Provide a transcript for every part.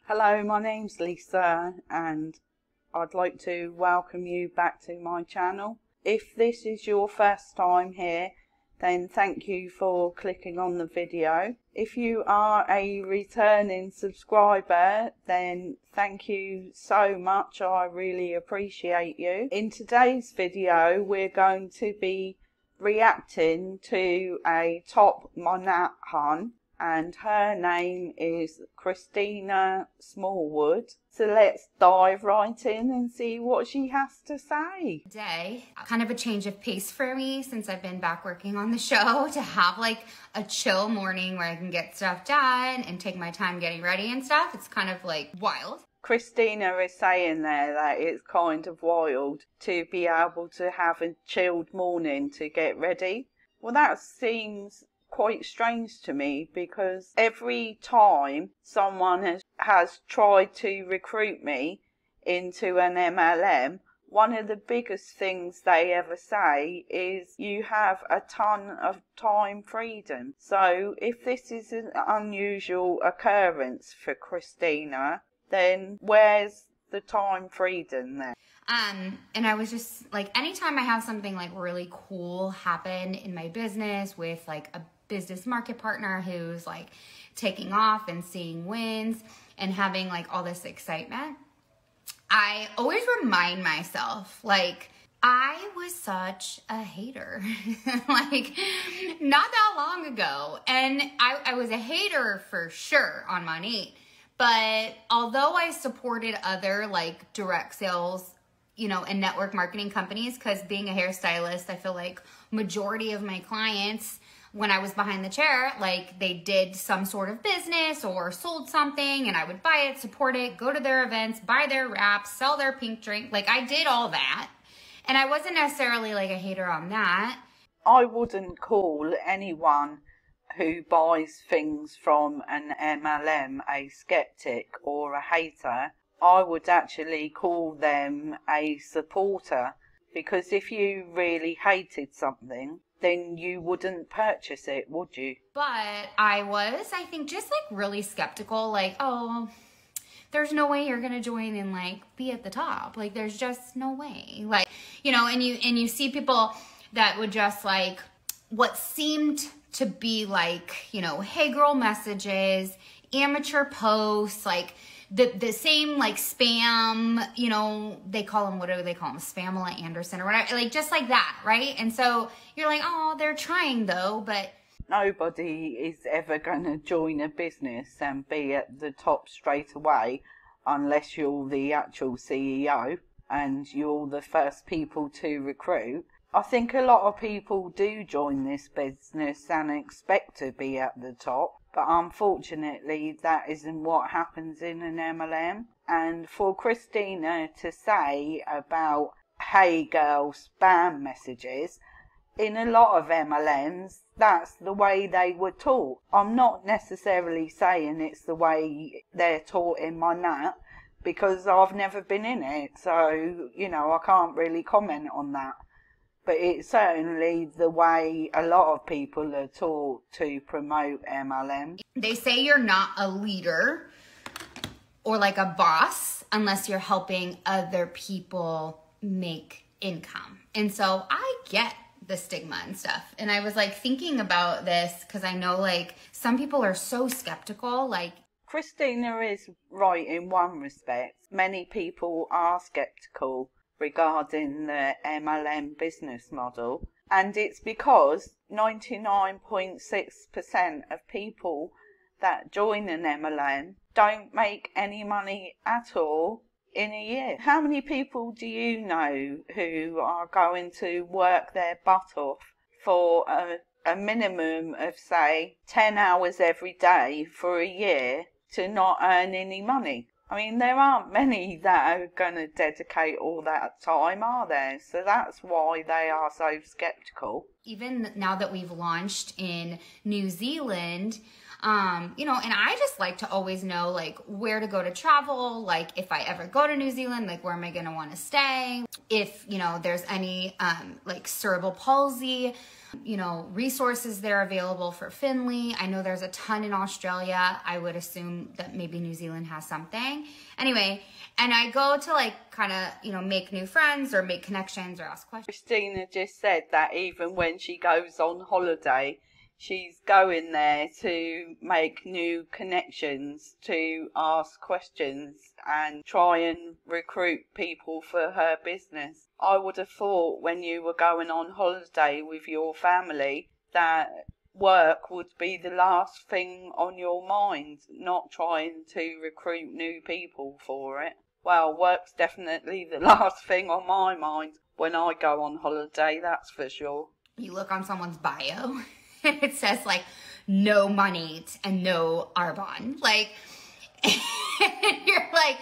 Hello, my name's Lisa and I'd like to welcome you back to my channel. If this is your first time here, then thank you for clicking on the video. If you are a returning subscriber, then thank you so much. I really appreciate you. In today's video, we're going to be reacting to a top Monat Hun, and her name is Christina Smallwood. So let's dive right in and see what she has to say. Today, kind of a change of pace for me since I've been back working on the show, to have like a chill morning where I can get stuff done and take my time getting ready and stuff. It's kind of like wild. Christina is saying there that it's kind of wild to be able to have a chilled morning to get ready. Well, that seems quite strange to me, because every time someone has tried to recruit me into an MLM, one of the biggest things they ever say is you have a ton of time freedom. So if this is an unusual occurrence for Christina, then where's the time freedom then? And I was just like, anytime I have something like really cool happen in my business with like a business market partner who's like taking off and seeing wins and having like all this excitement, I always remind myself, like, I was such a hater, like not that long ago. And I was a hater for sure on Monat. But although I supported other like direct sales, you know, and network marketing companies, because being a hairstylist, I feel like majority of my clients, when I was behind the chair, like they did some sort of business or sold something, and I would buy it, support it, go to their events, buy their wraps, sell their pink drink. Like I did all that. And I wasn't necessarily like a hater on that. I wouldn't call anyone who buys things from an MLM a skeptic or a hater. I would actually call them a supporter, because if you really hated something, then you wouldn't purchase it, would you? But I was, I think, just like really skeptical, like, oh, there's no way you're gonna join and like be at the top. Like there's just no way. Like, you know, and you see people that would just like what seemed to be like, you know, hey girl messages, amateur posts, like the same like spam, you know, they call them, what do they call them? Spamela Anderson or whatever, like just like that, right? And so you're like, oh, they're trying though, but nobody is ever going to join a business and be at the top straight away unless you're the actual CEO and you're the first people to recruit. I think a lot of people do join this business and expect to be at the top, but unfortunately that isn't what happens in an MLM. And for Christina to say about, hey girl, spam messages, in a lot of MLMs, that's the way they were taught. I'm not necessarily saying it's the way they're taught in Monat, because I've never been in it, so, you know, I can't really comment on that. But it's certainly the way a lot of people are taught to promote MLM. They say you're not a leader or like a boss unless you're helping other people make income. And so I get the stigma and stuff. And I was like thinking about this because I know like some people are so skeptical. Like Christina is right in one respect. Many people are skeptical regarding the MLM business model, and it's because 99.6% of people that join an MLM don't make any money at all in a year. How many people do you know who are going to work their butt off for a minimum of say 10 hours every day for a year to not earn any money? I mean, there aren't many that are going to dedicate all that time, are there? So that's why they are so skeptical. Even now that we've launched in New Zealand, you know, and I just like to always know like where to go to travel, like if I ever go to New Zealand, like where am I going to want to stay? If, you know, there's any like cerebral palsy you know, resources that are available for Finley. I know there's a ton in Australia. I would assume that maybe New Zealand has something. Anyway, and I go to like kind of, you know, make new friends or make connections or ask questions. Christina just said that even when she goes on holiday, she's going there to make new connections, to ask questions and try and recruit people for her business. I would have thought when you were going on holiday with your family that work would be the last thing on your mind, not trying to recruit new people for it. Well, work's definitely the last thing on my mind when I go on holiday, that's for sure. You look on someone's bio and it says like no money and no Arbonne. Like, and you're like,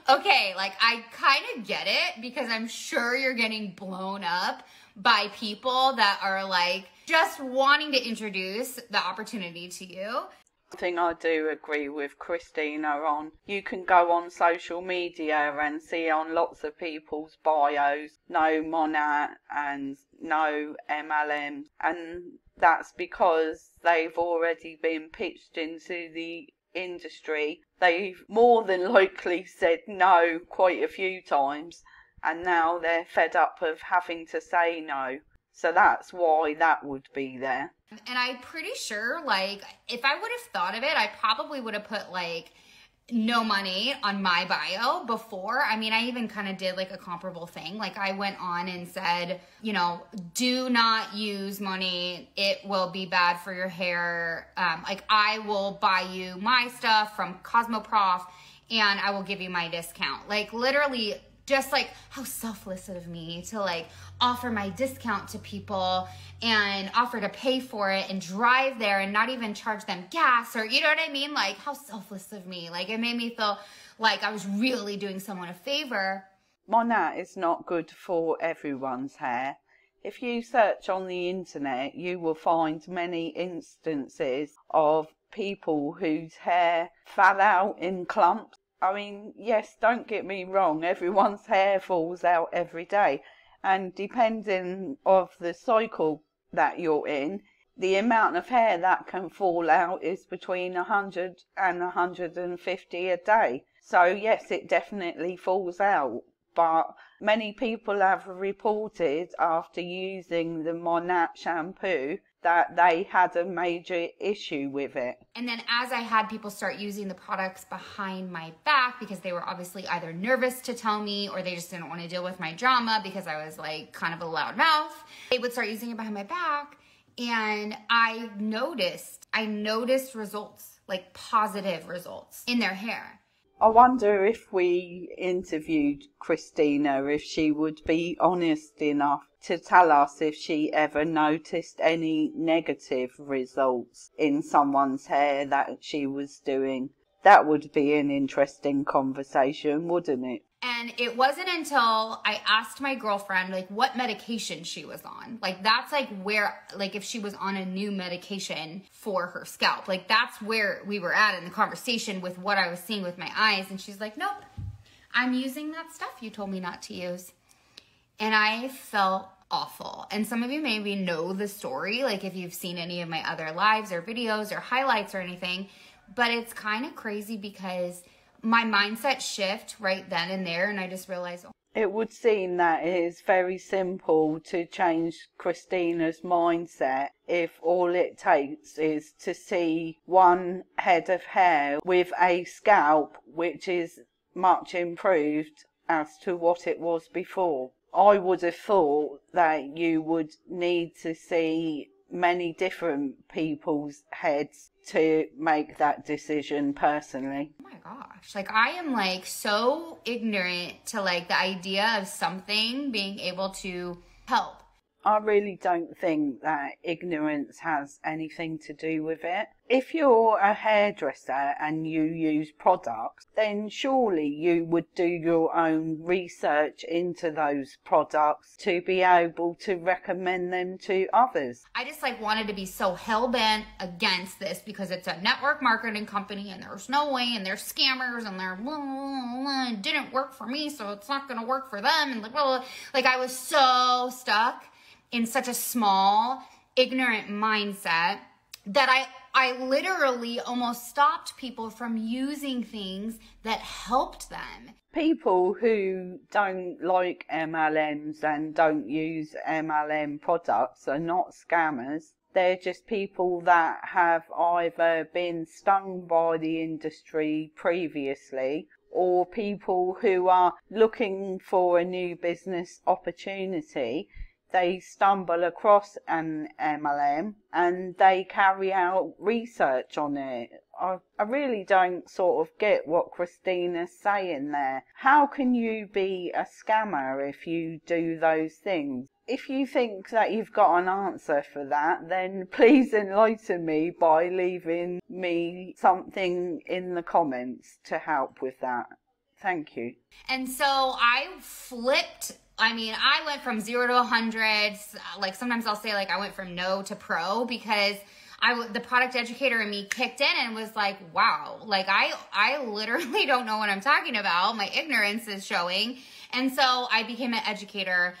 okay, like I kind of get it because I'm sure you're getting blown up by people that are like just wanting to introduce the opportunity to you. One thing I do agree with Christina on, you can go on social media and see on lots of people's bios, no Monat and no MLM, and that's because they've already been pitched into the industry. They've more than likely said no quite a few times, and now they're fed up of having to say no. So that's why that would be there. And I'm pretty sure, like, if I would have thought of it, I probably would have put, like, no money on my bio before. I mean, I even kind of did, like, a comparable thing. Like, I went on and said, you know, do not use money. It will be bad for your hair. Like, I will buy you my stuff from Cosmoprof, and I will give you my discount. Like, literally, just like how selfless of me to like offer my discount to people and offer to pay for it and drive there and not even charge them gas, or you know what I mean? Like how selfless of me. Like it made me feel like I was really doing someone a favor. Monat is not good for everyone's hair. If you search on the internet, you will find many instances of people whose hair fell out in clumps. I mean, yes, don't get me wrong, everyone's hair falls out every day. And depending of the cycle that you're in, the amount of hair that can fall out is between 100 and 150 a day. So yes, it definitely falls out. But many people have reported after using the Monat shampoo that they had a major issue with it. And then as I had people start using the products behind my back because they were obviously either nervous to tell me or they just didn't want to deal with my drama because I was like kind of a loud mouth, they would start using it behind my back. And I noticed results, like positive results in their hair. I wonder if we interviewed Christina, if she would be honest enough to tell us if she ever noticed any negative results in someone's hair that she was doing. That would be an interesting conversation, wouldn't it? And it wasn't until I asked my girlfriend, like, what medication she was on. Like, that's, like, where, like, if she was on a new medication for her scalp. Like, that's where we were at in the conversation with what I was seeing with my eyes. And she's like, nope, I'm using that stuff you told me not to use. And I felt awful. And some of you maybe know the story, like, if you've seen any of my other lives or videos or highlights or anything. But it's kind of crazy because my mindset shift right then and there, and I just realized, it would seem that it is very simple to change Christina's mindset if all it takes is to see one head of hair with a scalp which is much improved as to what it was before. I would have thought that you would need to see many different people's heads to make that decision personally. oh my gosh, like I am like so ignorant to like the idea of something being able to help. I really don't think that ignorance has anything to do with it. If you're a hairdresser and you use products, then surely you would do your own research into those products to be able to recommend them to others. I just like wanted to be so hell-bent against this because it's a network marketing company and there's no way and they're scammers and they're blah, blah, blah, it didn't work for me so it's not going to work for them and like, blah, blah. Like I was so stuck in such a small ignorant mindset that I literally almost stopped people from using things that helped them. People who don't like MLMs and don't use MLM products are not scammers. They're just people that have either been stung by the industry previously, or people who are looking for a new business opportunity. They stumble across an MLM and they carry out research on it. I really don't sort of get what Christina's saying there. How can you be a scammer if you do those things? If you think that you've got an answer for that, then please enlighten me by leaving me something in the comments to help with that. Thank you. And so I flipped. I mean, I went from 0 to 100. Like sometimes I'll say like I went from no to pro, because the product educator in me kicked in and was like, wow, like I literally don't know what I'm talking about. My ignorance is showing. And so I became an educator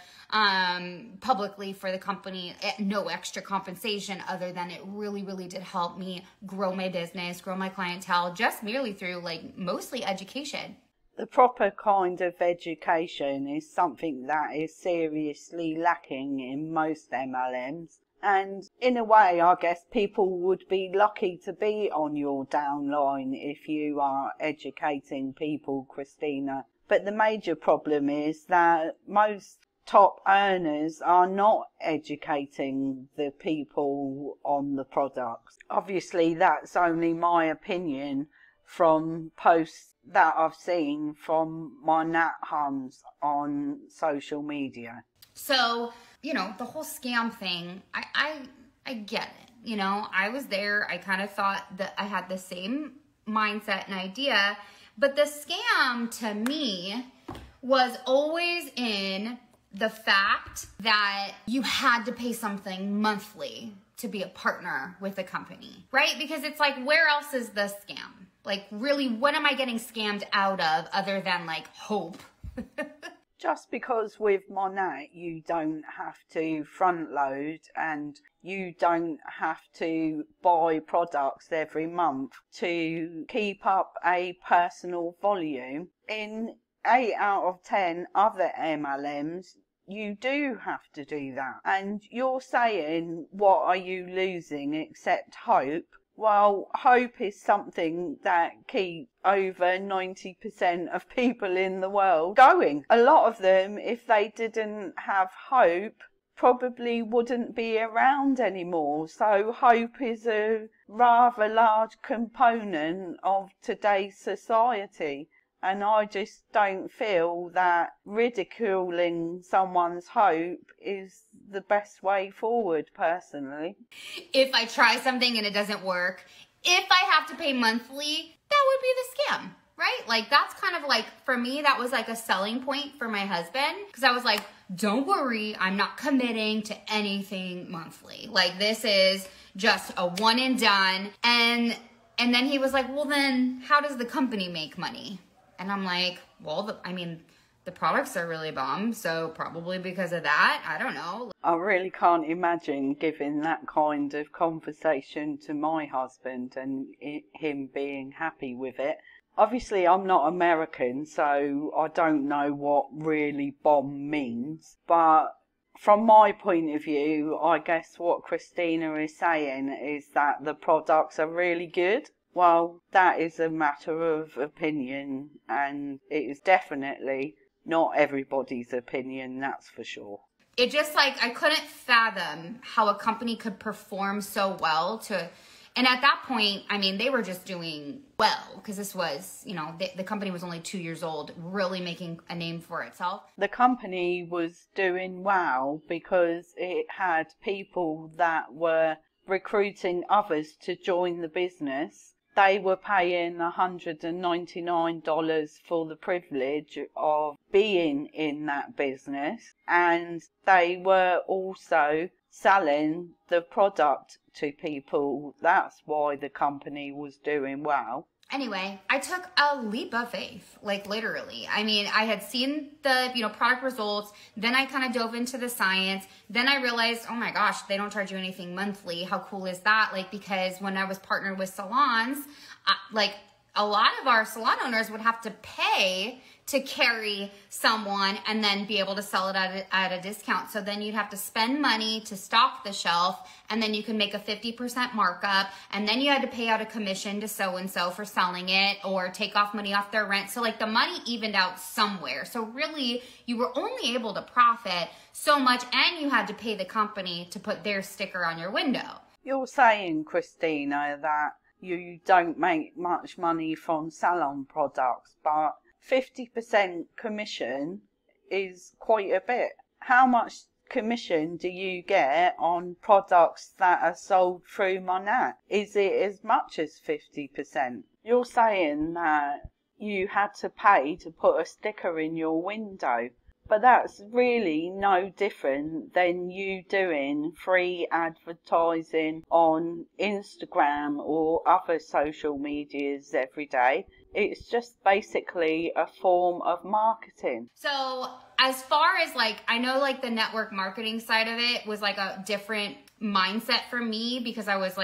publicly for the company at no extra compensation, other than it really, really did help me grow my business, grow my clientele, just merely through like mostly education. The proper kind of education is something that is seriously lacking in most MLMs. And in a way, I guess people would be lucky to be on your downline if you are educating people, Christina. But the major problem is that most top earners are not educating the people on the products. Obviously, that's only my opinion from posts that I've seen from Monat Huns on social media. So, you know, the whole scam thing, I get it. You know, I was there. I kind of thought that I had the same mindset and idea, but the scam to me was always in the fact that you had to pay something monthly to be a partner with the company, right? Because it's like, where else is the scam? Like, really, what am I getting scammed out of other than, like, hope? Just because with Monat you don't have to front load and you don't have to buy products every month to keep up a personal volume, in 8 out of 10 other MLMs, you do have to do that. And you're saying, what are you losing except hope? Well, hope is something that keeps over 90% of people in the world going. A lot of them, if they didn't have hope, probably wouldn't be around anymore. So hope is a rather large component of today's society. And I just don't feel that ridiculing someone's hope is the best way forward, personally. If I try something and it doesn't work, if I have to pay monthly, that would be the scam, right? Like, that's kind of like, for me, that was like a selling point for my husband. Because I was like, don't worry, I'm not committing to anything monthly. Like, this is just a one and done. And then he was like, well, then how does the company make money? And I'm like, well, the products are really bomb, so probably because of that. I don't know. I really can't imagine giving that kind of conversation to my husband and him being happy with it. Obviously, I'm not American, so I don't know what really bomb means. But from my point of view, I guess what Christina is saying is that the products are really good. Well, that is a matter of opinion, and it is definitely not everybody's opinion, that's for sure. It just, like, I couldn't fathom how a company could perform so well and at that point, I mean, they were just doing well, because this was, you know, the company was only 2 years old, really making a name for itself. The company was doing well because it had people that were recruiting others to join the business. They were paying $199 for the privilege of being in that business, and they were also selling the product to people. That's why the company was doing well. Anyway, I took a leap of faith, like literally. I mean, I had seen the, product results. Then I kind of dove into the science. Then I realized, oh my gosh, they don't charge you anything monthly. How cool is that? Like, because when I was partnered with salons, a lot of our salon owners would have to pay to carry someone and then be able to sell it at a discount. So then you'd have to spend money to stock the shelf, and then you can make a 50% markup, and then you had to pay out a commission to so-and-so for selling it or take off money off their rent. So like the money evened out somewhere. So really you were only able to profit so much, and you had to pay the company to put their sticker on your window. You're saying, Christina, that you don't make much money from salon products, but 50% commission is quite a bit. How much commission do you get on products that are sold through Monat? Is it as much as 50%? You're saying that you had to pay to put a sticker in your window, but that's really no different than you doing free advertising on Instagram or other social medias every day. It's just basically a form of marketing. So as far as I know the network marketing side of it was a different mindset for me, because I was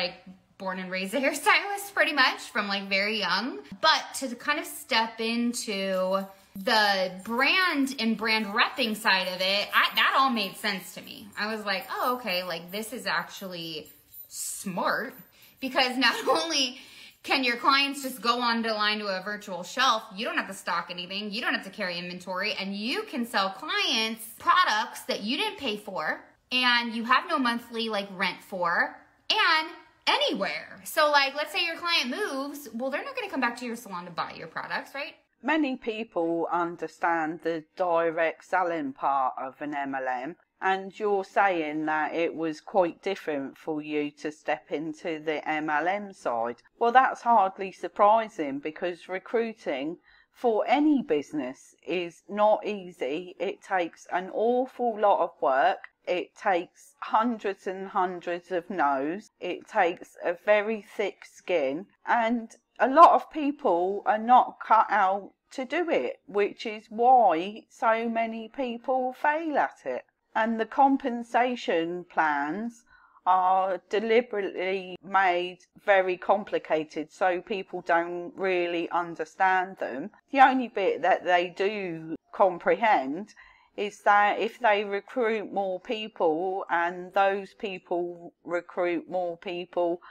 born and raised a hairstylist pretty much from very young. But to kind of step into the brand and brand repping side of it, that all made sense to me. I was like, oh, okay, this is actually smart, because not only can your clients just go on the line to a virtual shelf, you don't have to stock anything, you don't have to carry inventory, and you can sell clients products that you didn't pay for, and you have no monthly rent for, and anywhere. So let's say your client moves, well, they're not going to come back to your salon to buy your products, right? Many people understand the direct selling part of an MLM, and you're saying that it was quite different for you to step into the MLM side. Well, that's hardly surprising, because recruiting for any business is not easy. It takes an awful lot of work. It takes hundreds and hundreds of no's. It takes a very thick skin, and a lot of people are not cut out to do it, which is why so many people fail at it. And the compensation plans are deliberately made very complicated so people don't really understand them. The only bit that they do comprehend is that if they recruit more people, and those people recruit more people,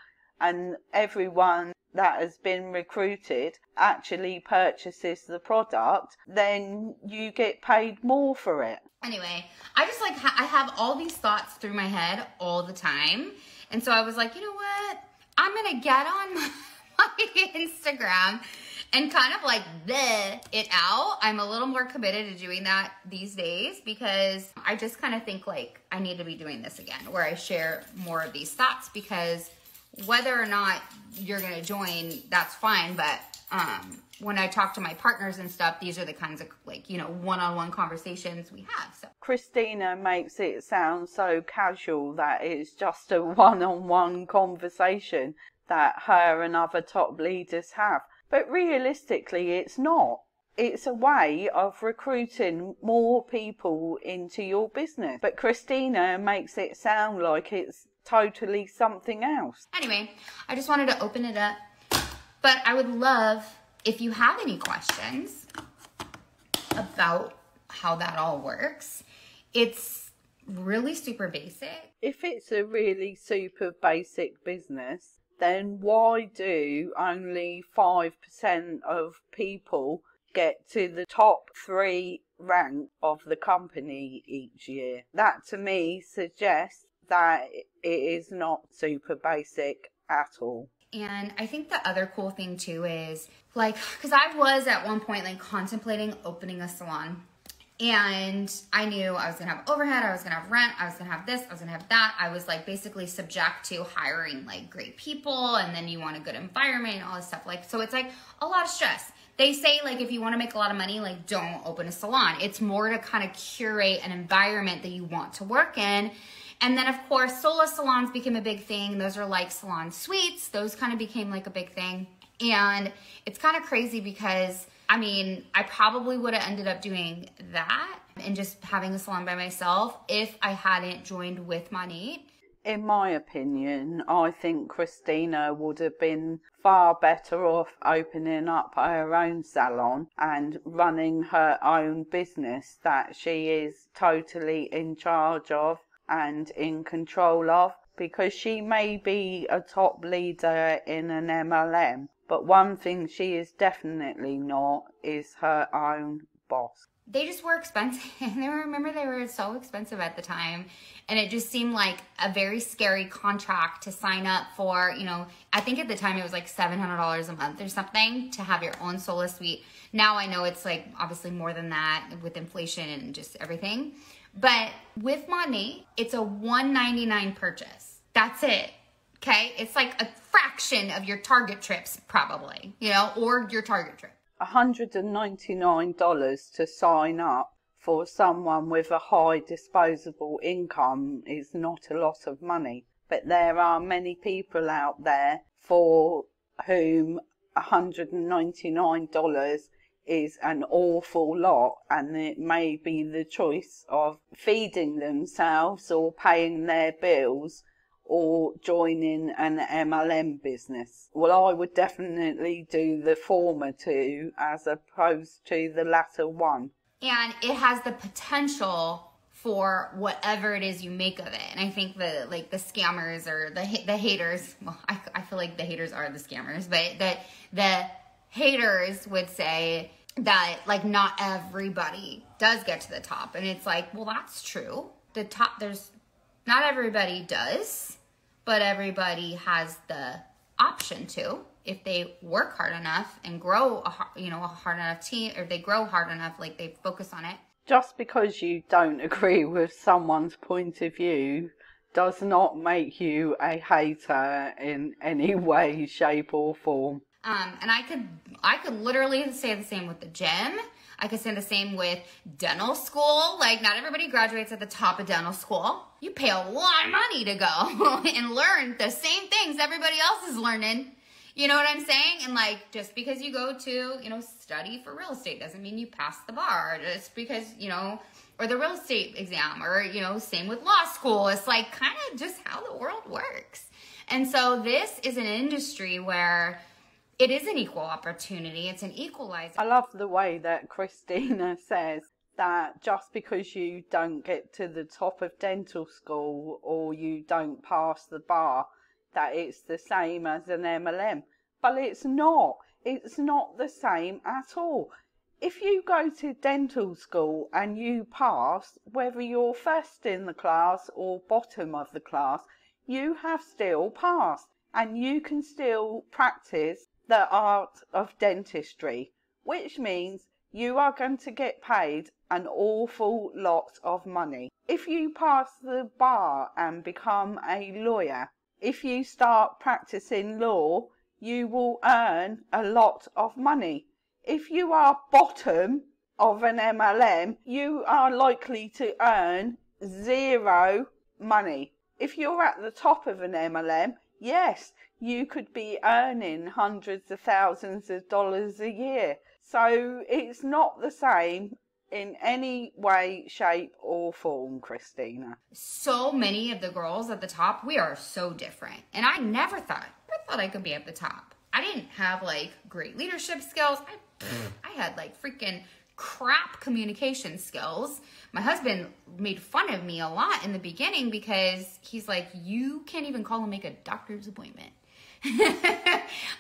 and everyone that has been recruited actually purchases the product, then you get paid more for it. Anyway, I just I have all these thoughts through my head all the time. And so I was like, you know what? I'm going to get on my Instagram and kind of it out. I'm a little more committed to doing that these days, because I just kind of think I need to be doing this again, where I share more of these thoughts, because whether or not you're going to join, that's fine. But when I talk to my partners and stuff, these are the kinds of one-on-one conversations we have. So Christina makes it sound so casual that it's just a one-on-one conversation that her and other top leaders have. But realistically, it's not. It's a way of recruiting more people into your business. But Christina makes it sound like it's totally something else. Anyway, I just wanted to open it up. But I would love if you have any questions about how that all works. It's really super basic. If it's a really super basic business, then why do only 5% of people get to the top 3 rank of the company each year? That to me suggests that it is not super basic at all. And I think the other cool thing too is because I was at one point contemplating opening a salon, and I knew I was gonna have overhead, I was gonna have rent, I was gonna have this, I was gonna have that. I was basically subject to hiring great people, and then you want a good environment and all this stuff. So it's a lot of stress. They say if you want to make a lot of money, don't open a salon. It's more to kind of curate an environment that you want to work in. And then, of course, solo salons became a big thing. Those are salon suites. Those kind of became a big thing. And it's kind of crazy because, I mean, I probably would have ended up doing that and just having a salon by myself if I hadn't joined with Monat. In my opinion, I think Christina would have been far better off opening up her own salon and running her own business that she is totally in charge of and in control of, because she may be a top leader in an MLM, but one thing she is definitely not is her own boss. They just were expensive. Remember, they were so expensive at the time. And it just seemed like a very scary contract to sign up for. You know, I think at the time it was like $700 a month or something to have your own solo suite. Now I know it's like obviously more than that with inflation and just everything. But with Monat, it's a $199 purchase. That's it. Okay? It's like a fraction of your Target trips probably, you know, or your Target trip. $199 to sign up for someone with a high disposable income is not a lot of money. But there are many people out there for whom $199 is an awful lot, and it may be the choice of feeding themselves or paying their bills or joining an MLM business. Well, I would definitely do the former two as opposed to the latter one. And it has the potential for whatever it is you make of it. And I think the scammers or the haters, well, I feel like the haters are the scammers, but the haters would say that like not everybody does get to the top. And it's like, well, that's true. The top, not everybody does, but everybody has the option to, if they work hard enough and grow a hard enough team, or they grow hard enough, like they focus on it. Just because you don't agree with someone's point of view does not make you a hater in any way, shape or form. And I could literally say the same with the gym. I could say the same with dental school. Like, not everybody graduates at the top of dental school. You pay a lot of money to go and learn the same things everybody else is learning. You know what I'm saying? And like, just because you go to, study for real estate doesn't mean you pass the bar. Just because, or the real estate exam, or, same with law school. It's like kind of just how the world works. And so this is an industry where it is an equal opportunity. It's an equalizer. I love the way that Christina says that just because you don't get to the top of dental school or you don't pass the bar, that it's the same as an MLM. But it's not. It's not the same at all. If you go to dental school and you pass, whether you're first in the class or bottom of the class, you have still passed, and you can still practice the art of dentistry, which means you are going to get paid an awful lot of money. If you pass the bar and become a lawyer, if you start practicing law, you will earn a lot of money. If you are bottom of an MLM, you are likely to earn zero money. If you're at the top of an MLM, yes, you could be earning hundreds of thousands of dollars a year. So it's not the same in any way, shape or form, Christina. So many of the girls at the top, we are so different. And I never thought I could be at the top. I didn't have like great leadership skills. I had like freaking crap communication skills. My husband made fun of me a lot in the beginning because he's like, you can't even call and make a doctor's appointment.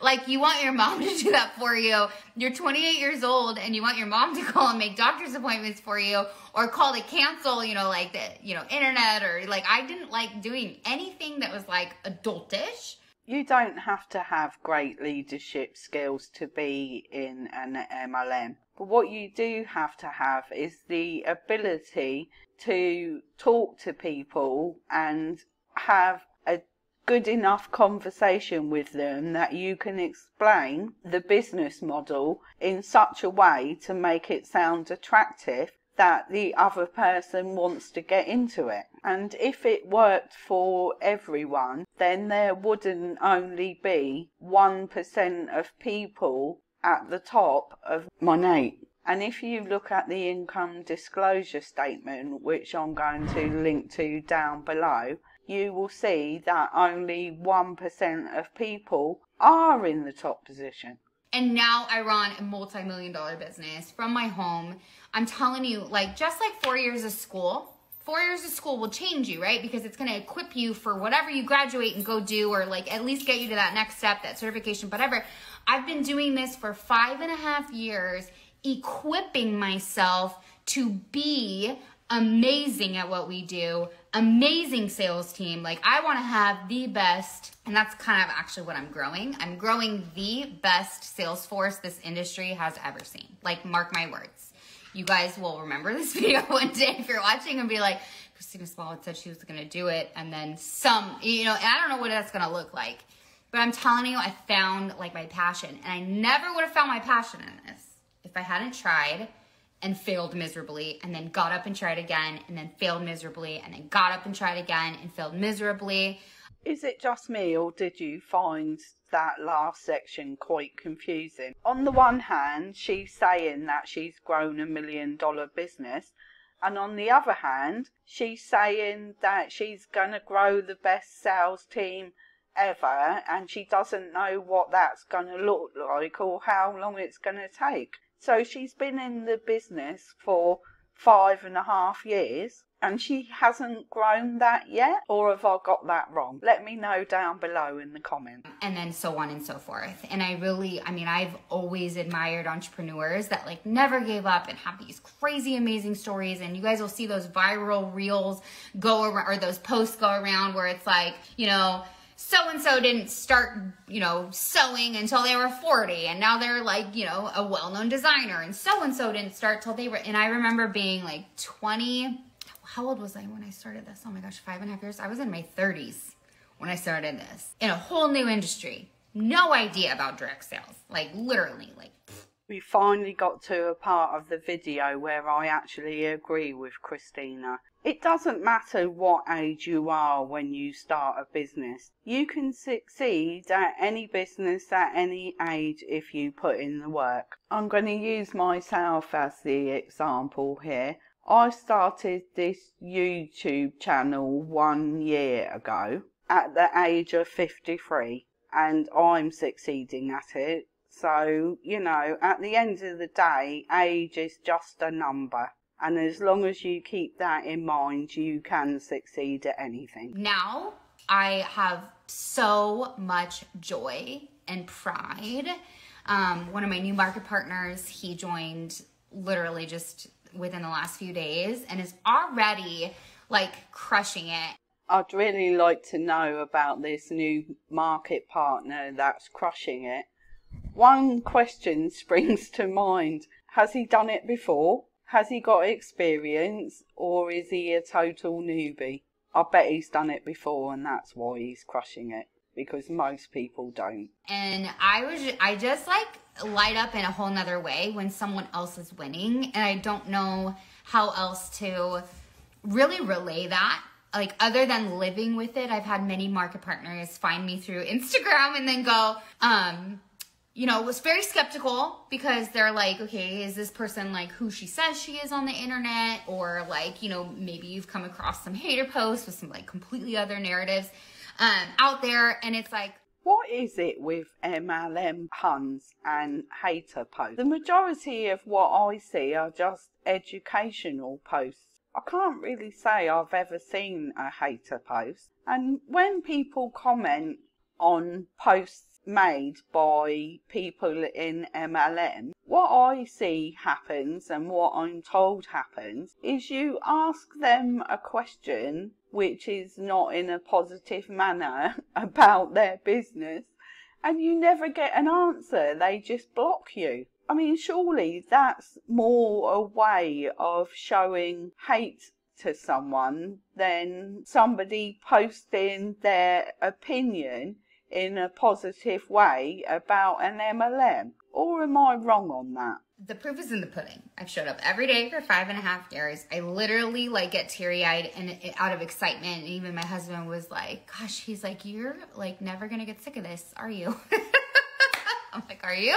Like, you want your mom to do that for you. You're 28 years old and you want your mom to call and make doctor's appointments for you, or call to cancel, like the, internet, or like, I didn't like doing anything that was like adultish. You don't have to have great leadership skills to be in an MLM. But what you do have to have is the ability to talk to people and have a good enough conversation with them that you can explain the business model in such a way to make it sound attractive that the other person wants to get into it. And if it worked for everyone, then there wouldn't only be 1% of people at the top of Monat. And if you look at the income disclosure statement, which I'm going to link to down below, you will see that only 1% of people are in the top position. And now I run a multi-million-dollar business from my home. I'm telling you, like, just like 4 years of school, 4 years of school will change you, right? Because it's going to equip you for whatever you graduate and go do, or like at least get you to that next step, that certification, whatever. I've been doing this for 5.5 years, equipping myself to be amazing at what we do, amazing sales team. Like, I want to have the best, and that's kind of actually what I'm growing. I'm growing the best sales force this industry has ever seen. Like, mark my words. You guys will remember this video one day if you're watching and be like, Christina Smallwood said she was going to do it, and then some, you know, and I don't know what that's going to look like. But I'm telling you, I found like my passion, and I never would have found my passion in this if I hadn't tried and failed miserably, and then got up and tried again, and then failed miserably, and then got up and tried again and failed miserably. Is it just me, or did you find that last section quite confusing? On the one hand, she's saying that she's grown $1 million business, and on the other hand, she's saying that she's going to grow the best sales team ever, and she doesn't know what that's going to look like or how long it's going to take. So she's been in the business for 5.5 years, and she hasn't grown that yet? Or have I got that wrong? Let me know down below in the comments. And then so on and so forth. And I've always admired entrepreneurs that like never gave up and have these crazy, amazing stories. And you guys will see those viral reels go around, or those posts go around where it's like, you know, so-and-so didn't start, you know, sewing until they were 40, and now they're like, you know, a well-known designer, and so-and-so didn't start till they were, and I remember being like 20, how old was I when I started this? Oh my gosh, 5.5 years. I was in my 30s when I started this, in a whole new industry. No idea about direct sales, like literally, like. We finally got to a part of the video where I actually agree with Christina. It doesn't matter what age you are when you start a business. You can succeed at any business at any age if you put in the work. I'm going to use myself as the example here. I started this YouTube channel 1 year ago at the age of 53, and I'm succeeding at it. So, you know, at the end of the day, age is just a number. And as long as you keep that in mind, you can succeed at anything. Now, I have so much joy and pride. One of my new market partners, he joined literally just within the last few days and is already like crushing it. I'd really like to know about this new market partner that's crushing it. One question springs to mind. Has he done it before? Has he got experience, or is he a total newbie? I bet he's done it before, and that's why he's crushing it, because most people don't. And I just like light up in a whole nother way when someone else is winning, and I don't know how else to really relay that. Like, other than living with it, I've had many market partners find me through Instagram and then go, you know, was very skeptical because they're like, okay, is this person like who she says she is on the internet? Or like, you know, maybe you've come across some hater posts with some like completely other narratives out there. And it's like, what is it with MLM puns and hater posts? The majority of what I see are just educational posts. I can't really say I've ever seen a hater post. And when people comment on posts made by people in MLM, what I see happens and what I'm told happens is you ask them a question which is not in a positive manner about their business, and you never get an answer. They just block you. I mean, surely that's more a way of showing hate to someone than somebody posting their opinion in a positive way about an MLM. Or am I wrong on that? The proof is in the pudding. I've showed up every day for 5.5 years. I literally like get teary-eyed and out of excitement. And even my husband was like, gosh, he's like, you're like never gonna get sick of this, are you? I'm like, are you?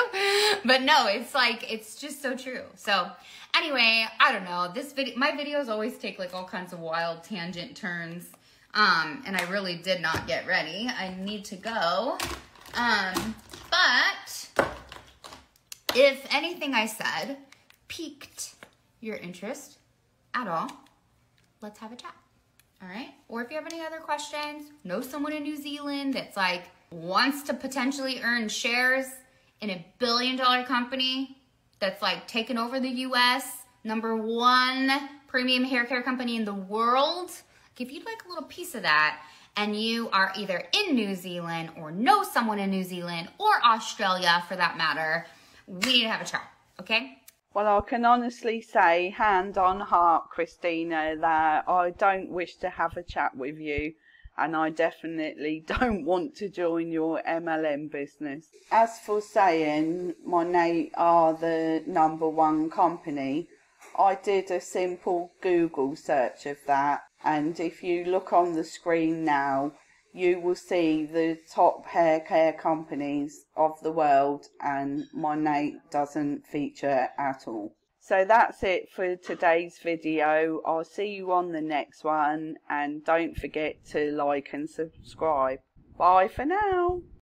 But no, it's like, it's just so true. So anyway, I don't know. My videos always take like all kinds of wild tangent turns. And I really did not get ready. I need to go. But if anything I said piqued your interest at all, let's have a chat. All right? Or if you have any other questions, know someone in New Zealand that's like wants to potentially earn shares in a $1 billion company that's like taken over the US, #1 premium hair care company in the world. If you'd like a little piece of that, and you are either in New Zealand or know someone in New Zealand or Australia for that matter, we need to have a chat, okay? Well, I can honestly say, hand on heart, Christina, that I don't wish to have a chat with you, and I definitely don't want to join your MLM business. As for saying Monat are the #1 company, I did a simple Google search of that, and if you look on the screen now, you will see the top hair care companies of the world, and Monat doesn't feature at all. So that's it for today's video. I'll see you on the next one, and don't forget to like and subscribe. Bye for now.